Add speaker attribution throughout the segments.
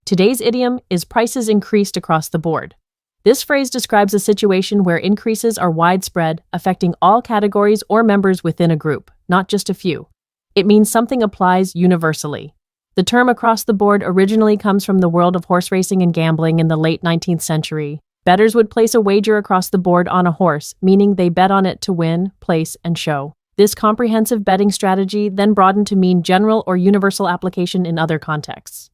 Speaker 1: Today's idiom is prices increased across the board. This phrase describes a situation where increases are widespread, affecting all categories or members within a group, not just a few. It means something applies universally. The term across the board originally comes from the world of horse racing and gambling in the late 19th century. Bettors would place a wager across the board on a horse, meaning they bet on it to win, place, and show. This comprehensive betting strategy then broadened to mean general or universal application in other contexts.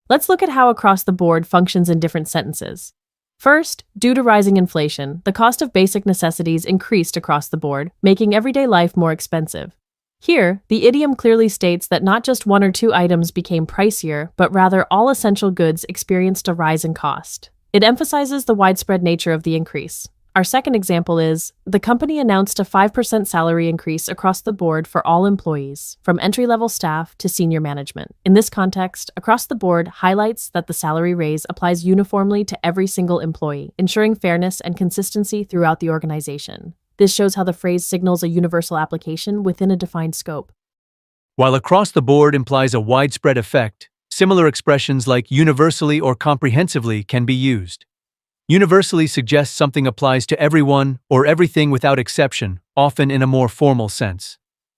Speaker 1: Let's look at how across the board functions in different sentences. First, due to rising inflation, the cost of basic necessities increased across the board, making everyday life more expensive. Here, the idiom clearly states that not just one or two items became pricier, but rather all essential goods experienced a rise in cost. It emphasizes the widespread nature of the increase. Our second example is, the company announced a 5% salary increase across the board for all employees, from entry-level staff to senior management. In this context, across the board highlights that the salary raise applies uniformly to every single employee, ensuring fairness and consistency throughout the organization. This shows how the phrase signals a universal application within a defined scope.
Speaker 2: While across the board implies a widespread effect, similar expressions like universally or comprehensively can be used. Universally suggests something applies to everyone or everything without exception, often in a more formal sense.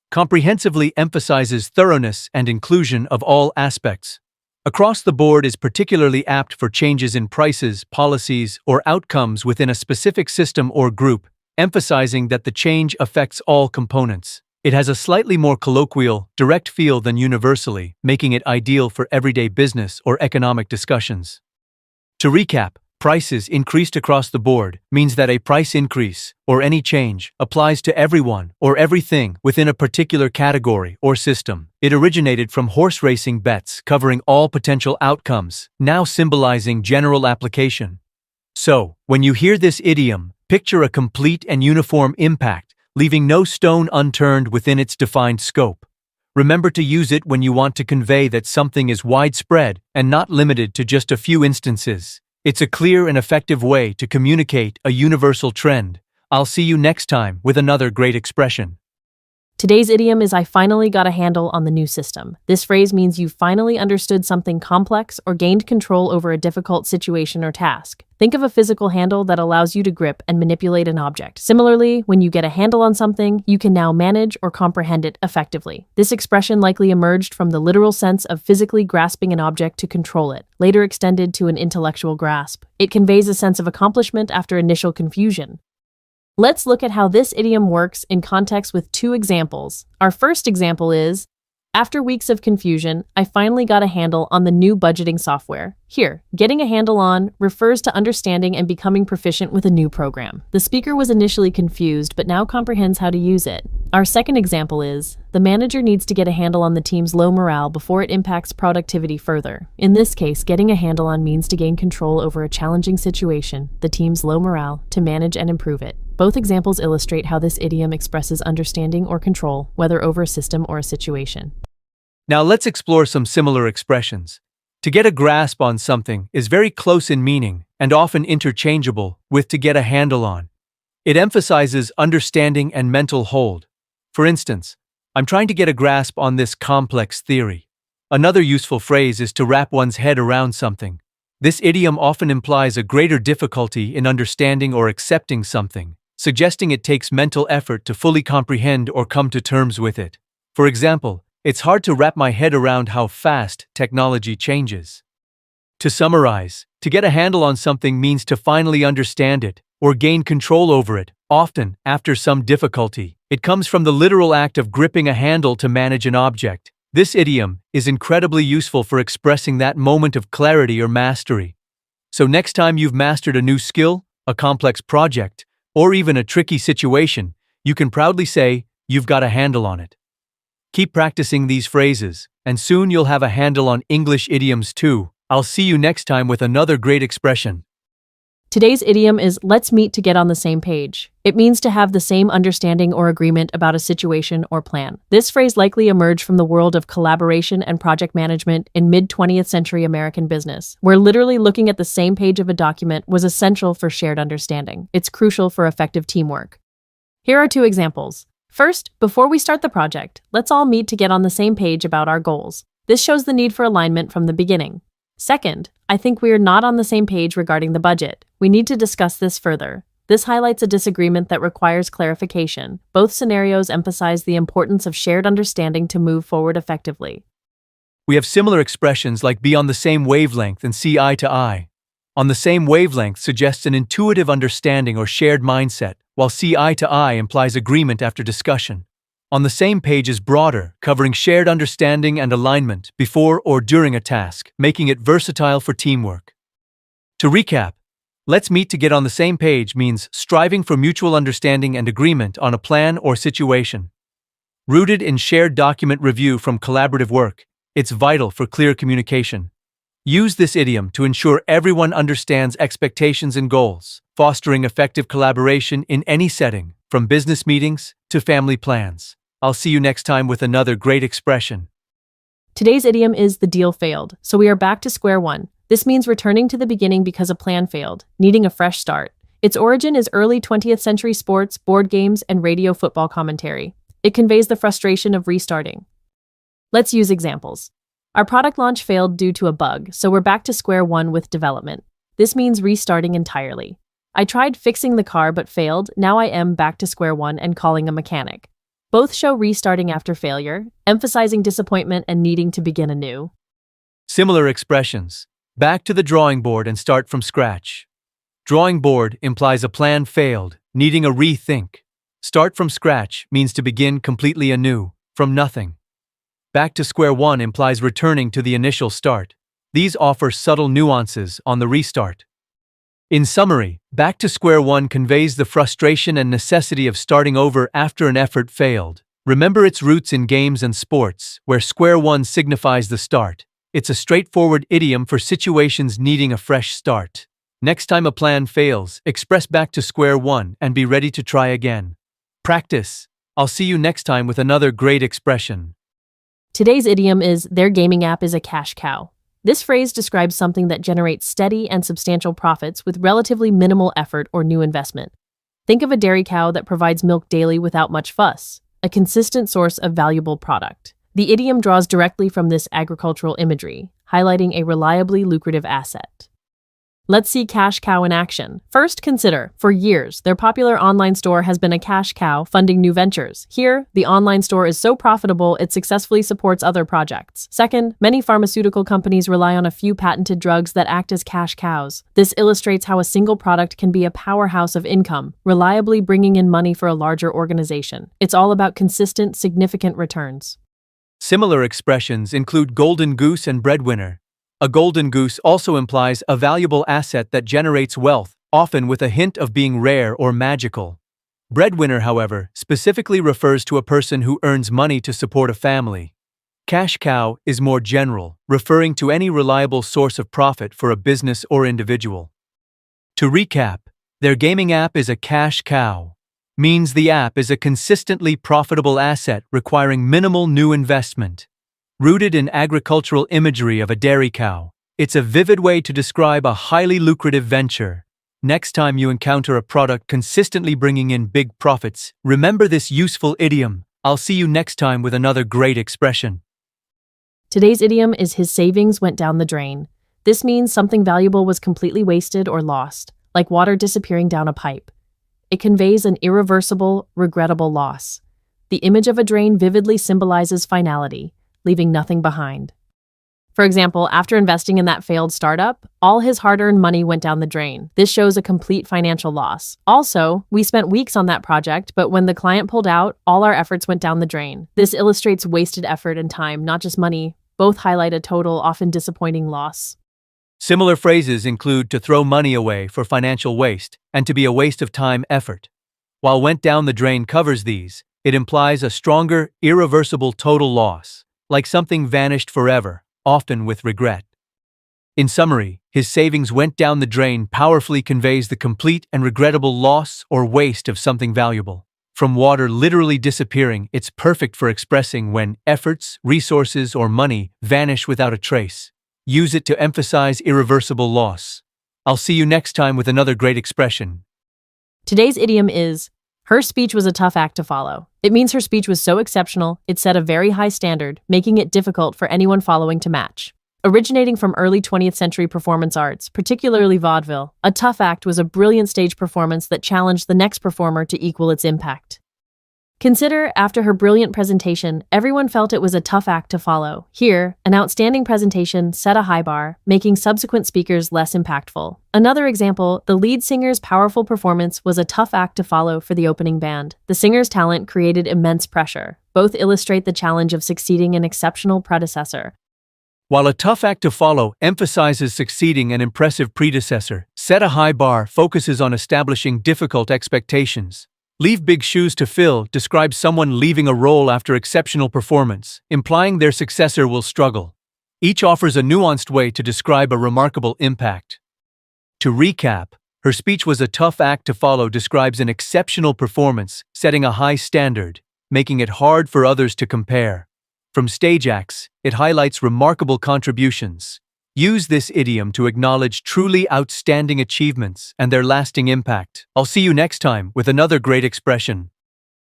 Speaker 2: Comprehensively emphasizes thoroughness and inclusion of all aspects. Across the board is particularly apt for changes in prices, policies, or outcomes within a specific system or group, emphasizing that the change affects all components. It has a slightly more colloquial, direct feel than universally, making it ideal for everyday business or economic discussions. To recap, prices increased across the board means that a price increase, or any change, applies to everyone or everything within a particular category or system. It originated from horse racing bets covering all potential outcomes, now symbolizing general application. So, when you hear this idiom, picture a complete and uniform impact, leaving no stone unturned within its defined scope. Remember to use it when you want to convey that something is widespread and not limited to just a few instances. It's a clear and effective way to communicate a universal trend. I'll see you next time with another great expression.
Speaker 1: Today's idiom is I finally got a handle on the new system. This phrase means you finally understood something complex or gained control over a difficult situation or task. Think of a physical handle that allows you to grip and manipulate an object. Similarly, when you get a handle on something, you can now manage or comprehend it effectively. This expression likely emerged from the literal sense of physically grasping an object to control it, later extended to an intellectual grasp. It conveys a sense of accomplishment after initial confusion. Let's look at how this idiom works in context with two examples. Our first example is, after weeks of confusion, I finally got a handle on the new budgeting software. Here, getting a handle on refers to understanding and becoming proficient with a new program. The speaker was initially confused, but now comprehends how to use it. Our second example is, the manager needs to get a handle on the team's low morale before it impacts productivity further. In this case, getting a handle on means to gain control over a challenging situation, the team's low morale, to manage and improve it. Both examples illustrate how this idiom expresses understanding or control, whether over a system or a situation.
Speaker 2: Now let's explore some similar expressions. To get a grasp on something is very close in meaning and often interchangeable with to get a handle on. It emphasizes understanding and mental hold. For instance, I'm trying to get a grasp on this complex theory. Another useful phrase is to wrap one's head around something. This idiom often implies a greater difficulty in understanding or accepting something, suggesting it takes mental effort to fully comprehend or come to terms with it. For example, it's hard to wrap my head around how fast technology changes. To summarize, to get a handle on something means to finally understand it or gain control over it, often after some difficulty. It comes from the literal act of gripping a handle to manage an object. This idiom is incredibly useful for expressing that moment of clarity or mastery. So next time you've mastered a new skill, a complex project, or even a tricky situation, you can proudly say, you've got a handle on it. Keep practicing these phrases, and soon you'll have a handle on English idioms too. I'll see you next time with another great expression.
Speaker 1: Today's idiom is let's meet to get on the same page. It means to have the same understanding or agreement about a situation or plan. This phrase likely emerged from the world of collaboration and project management in mid-20th century American business, where literally looking at the same page of a document was essential for shared understanding. It's crucial for effective teamwork. Here are two examples. First, before we start the project, let's all meet to get on the same page about our goals. This shows the need for alignment from the beginning. Second, I think we are not on the same page regarding the budget. We need to discuss this further. This highlights a disagreement that requires clarification. Both scenarios emphasize the importance of shared understanding to move forward effectively.
Speaker 2: We have similar expressions like be on the same wavelength and see eye to eye. On the same wavelength suggests an intuitive understanding or shared mindset, while see eye to eye implies agreement after discussion. On the same page is broader, covering shared understanding and alignment before or during a task, making it versatile for teamwork. To recap, let's meet to get on the same page means striving for mutual understanding and agreement on a plan or situation. Rooted in shared document review from collaborative work, it's vital for clear communication. Use this idiom to ensure everyone understands expectations and goals, fostering effective collaboration in any setting, from business meetings to family plans. I'll see you next time with another great expression.
Speaker 1: Today's idiom is the deal failed, so we are back to square one. This means returning to the beginning because a plan failed, needing a fresh start. Its origin is early 20th century sports, board games, and radio football commentary. It conveys the frustration of restarting. Let's use examples. Our product launch failed due to a bug, so we're back to square one with development. This means restarting entirely. I tried fixing the car but failed, now I am back to square one and calling a mechanic. Both show restarting after failure, emphasizing disappointment and needing to begin anew.
Speaker 2: Similar expressions. Back to the drawing board and start from scratch. Drawing board implies a plan failed, needing a rethink. Start from scratch means to begin completely anew, from nothing. Back to square one implies returning to the initial start. These offer subtle nuances on the restart. In summary, back to square one conveys the frustration and necessity of starting over after an effort failed. Remember its roots in games and sports, where square one signifies the start. It's a straightforward idiom for situations needing a fresh start. Next time a plan fails, express back to square one and be ready to try again. Practice. I'll see you next time with another great expression.
Speaker 1: Today's idiom is their gaming app is a cash cow. This phrase describes something that generates steady and substantial profits with relatively minimal effort or new investment. Think of a dairy cow that provides milk daily without much fuss, a consistent source of valuable product. The idiom draws directly from this agricultural imagery, highlighting a reliably lucrative asset. Let's see cash cow in action. First, consider, for years, their popular online store has been a cash cow funding new ventures. Here, the online store is so profitable it successfully supports other projects. Second, many pharmaceutical companies rely on a few patented drugs that act as cash cows. This illustrates how a single product can be a powerhouse of income, reliably bringing in money for a larger organization. It's all about consistent, significant returns.
Speaker 2: Similar expressions include golden goose and breadwinner. A golden goose also implies a valuable asset that generates wealth, often with a hint of being rare or magical. Breadwinner, however, specifically refers to a person who earns money to support a family. Cash cow is more general, referring to any reliable source of profit for a business or individual. To recap, their gaming app is a cash cow. Means the app is a consistently profitable asset requiring minimal new investment. Rooted in agricultural imagery of a dairy cow, it's a vivid way to describe a highly lucrative venture. Next time you encounter a product consistently bringing in big profits, remember this useful idiom. I'll see you next time with another great expression.
Speaker 1: Today's idiom is his savings went down the drain. This means something valuable was completely wasted or lost, like water disappearing down a pipe. It conveys an irreversible, regrettable loss. The image of a drain vividly symbolizes finality, leaving nothing behind. For example, after investing in that failed startup, all his hard-earned money went down the drain. This shows a complete financial loss. Also, we spent weeks on that project, but when the client pulled out, all our efforts went down the drain. This illustrates wasted effort and time, not just money. Both highlight a total, often disappointing loss.
Speaker 2: Similar phrases include to throw money away for financial waste and to be a waste of time effort. While went down the drain covers these, it implies a stronger, irreversible total loss, like something vanished forever, often with regret. In summary, his savings went down the drain powerfully conveys the complete and regrettable loss or waste of something valuable. From water literally disappearing, it's perfect for expressing when efforts, resources, or money vanish without a trace. Use it to emphasize irreversible loss. I'll see you next time with another great expression.
Speaker 1: Today's idiom is, her speech was a tough act to follow. It means her speech was so exceptional, it set a very high standard, making it difficult for anyone following to match. Originating from early 20th century performance arts, particularly vaudeville, a tough act was a brilliant stage performance that challenged the next performer to equal its impact. Consider, after her brilliant presentation, everyone felt it was a tough act to follow. Here, an outstanding presentation set a high bar, making subsequent speakers less impactful. Another example, the lead singer's powerful performance was a tough act to follow for the opening band. The singer's talent created immense pressure. Both illustrate the challenge of succeeding an exceptional predecessor.
Speaker 2: While a tough act to follow emphasizes succeeding an impressive predecessor, set a high bar focuses on establishing difficult expectations. Leave big shoes to fill describes someone leaving a role after exceptional performance, implying their successor will struggle. Each offers a nuanced way to describe a remarkable impact. To recap, her speech was a tough act to follow describes an exceptional performance, setting a high standard, making it hard for others to compare. From stage acts, it highlights remarkable contributions. Use this idiom to acknowledge truly outstanding achievements and their lasting impact. I'll see you next time with another great expression.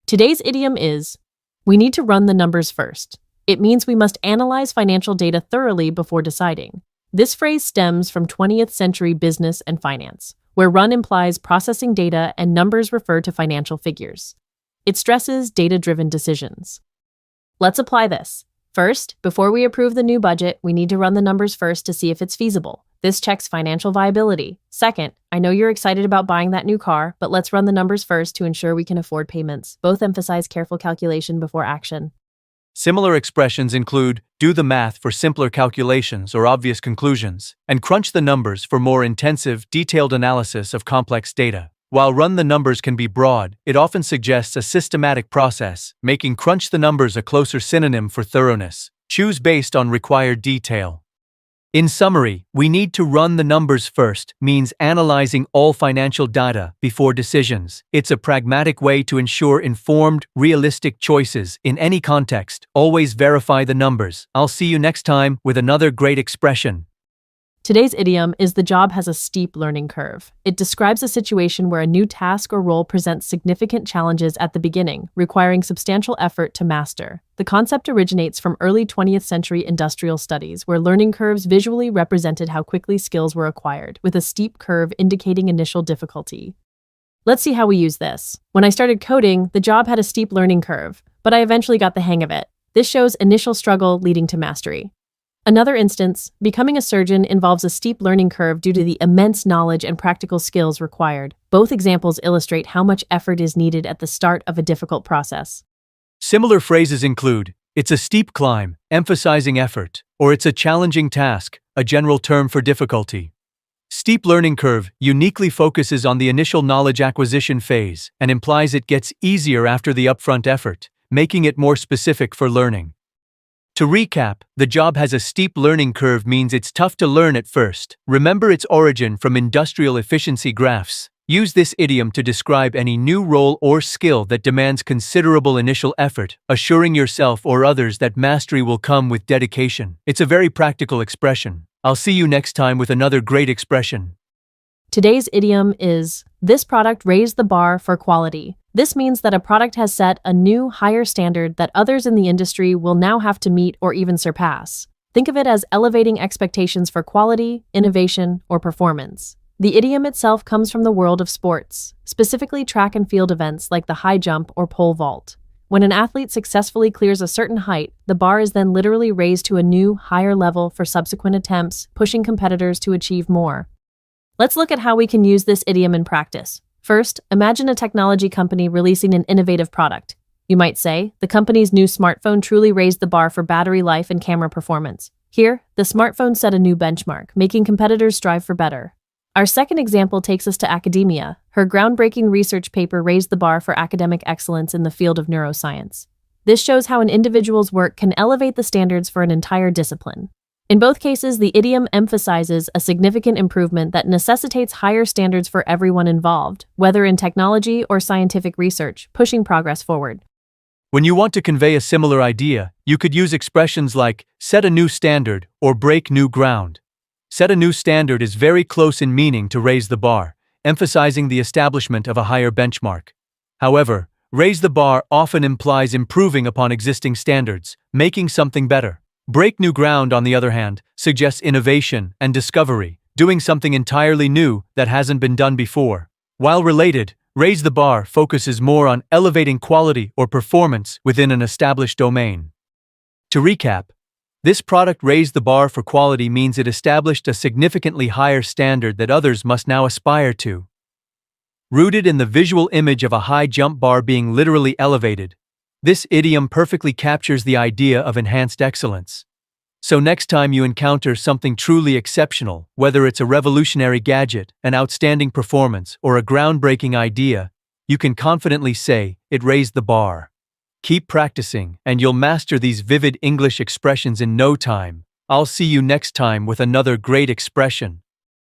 Speaker 1: Today's idiom is, we need to run the numbers first. It means we must analyze financial data thoroughly before deciding. This phrase stems from 20th century business and finance, where run implies processing data and numbers refer to financial figures. It stresses data-driven decisions. Let's apply this. First, before we approve the new budget, we need to run the numbers first to see if it's feasible. This checks financial viability. Second, I know you're excited about buying that new car, but let's run the numbers first to ensure we can afford payments. Both emphasize careful calculation before action.
Speaker 2: Similar expressions include do the math for simpler calculations or obvious conclusions, and crunch the numbers for more intensive, detailed analysis of complex data. While run the numbers can be broad, it often suggests a systematic process, making crunch the numbers a closer synonym for thoroughness. Choose based on required detail. In summary, we need to run the numbers first means analyzing all financial data before decisions. It's a pragmatic way to ensure informed, realistic choices in any context. Always verify the numbers. I'll see you next time with another great expression.
Speaker 1: Today's idiom is the job has a steep learning curve. It describes a situation where a new task or role presents significant challenges at the beginning, requiring substantial effort to master. The concept originates from early 20th century industrial studies, where learning curves visually represented how quickly skills were acquired, with a steep curve indicating initial difficulty. Let's see how we use this. When I started coding, the job had a steep learning curve, but I eventually got the hang of it. This shows initial struggle leading to mastery. Another instance, becoming a surgeon involves a steep learning curve due to the immense knowledge and practical skills required. Both examples illustrate how much effort is needed at the start of a difficult process.
Speaker 2: Similar phrases include, it's a steep climb, emphasizing effort, or it's a challenging task, a general term for difficulty. Steep learning curve uniquely focuses on the initial knowledge acquisition phase and implies it gets easier after the upfront effort, making it more specific for learning. To recap, the job has a steep learning curve means it's tough to learn at first. Remember its origin from industrial efficiency graphs. Use this idiom to describe any new role or skill that demands considerable initial effort, assuring yourself or others that mastery will come with dedication. It's a very practical expression. I'll see you next time with another great expression.
Speaker 1: Today's idiom is, this product raised the bar for quality. This means that a product has set a new, higher standard that others in the industry will now have to meet or even surpass. Think of it as elevating expectations for quality, innovation, or performance. The idiom itself comes from the world of sports, specifically track and field events like the high jump or pole vault. When an athlete successfully clears a certain height, the bar is then literally raised to a new, higher level for subsequent attempts, pushing competitors to achieve more. Let's look at how we can use this idiom in practice. First, imagine a technology company releasing an innovative product. You might say, the company's new smartphone truly raised the bar for battery life and camera performance. Here, the smartphone set a new benchmark, making competitors strive for better. Our second example takes us to academia. Her groundbreaking research paper raised the bar for academic excellence in the field of neuroscience. This shows how an individual's work can elevate the standards for an entire discipline. In both cases, the idiom emphasizes a significant improvement that necessitates higher standards for everyone involved, whether in technology or scientific research, pushing progress forward.
Speaker 2: When you want to convey a similar idea, you could use expressions like set a new standard or break new ground. Set a new standard is very close in meaning to raise the bar, emphasizing the establishment of a higher benchmark. However, raise the bar often implies improving upon existing standards, making something better. Break new ground, on the other hand, suggests innovation and discovery, doing something entirely new that hasn't been done before. While related, raise the bar focuses more on elevating quality or performance within an established domain. To recap, this product raised the bar for quality means it established a significantly higher standard that others must now aspire to. Rooted in the visual image of a high jump bar being literally elevated, this idiom perfectly captures the idea of enhanced excellence. So next time you encounter something truly exceptional, whether it's a revolutionary gadget, an outstanding performance, or a groundbreaking idea, you can confidently say, "It raised the bar." Keep practicing, and you'll master these vivid English expressions in no time. I'll see you next time with another great expression.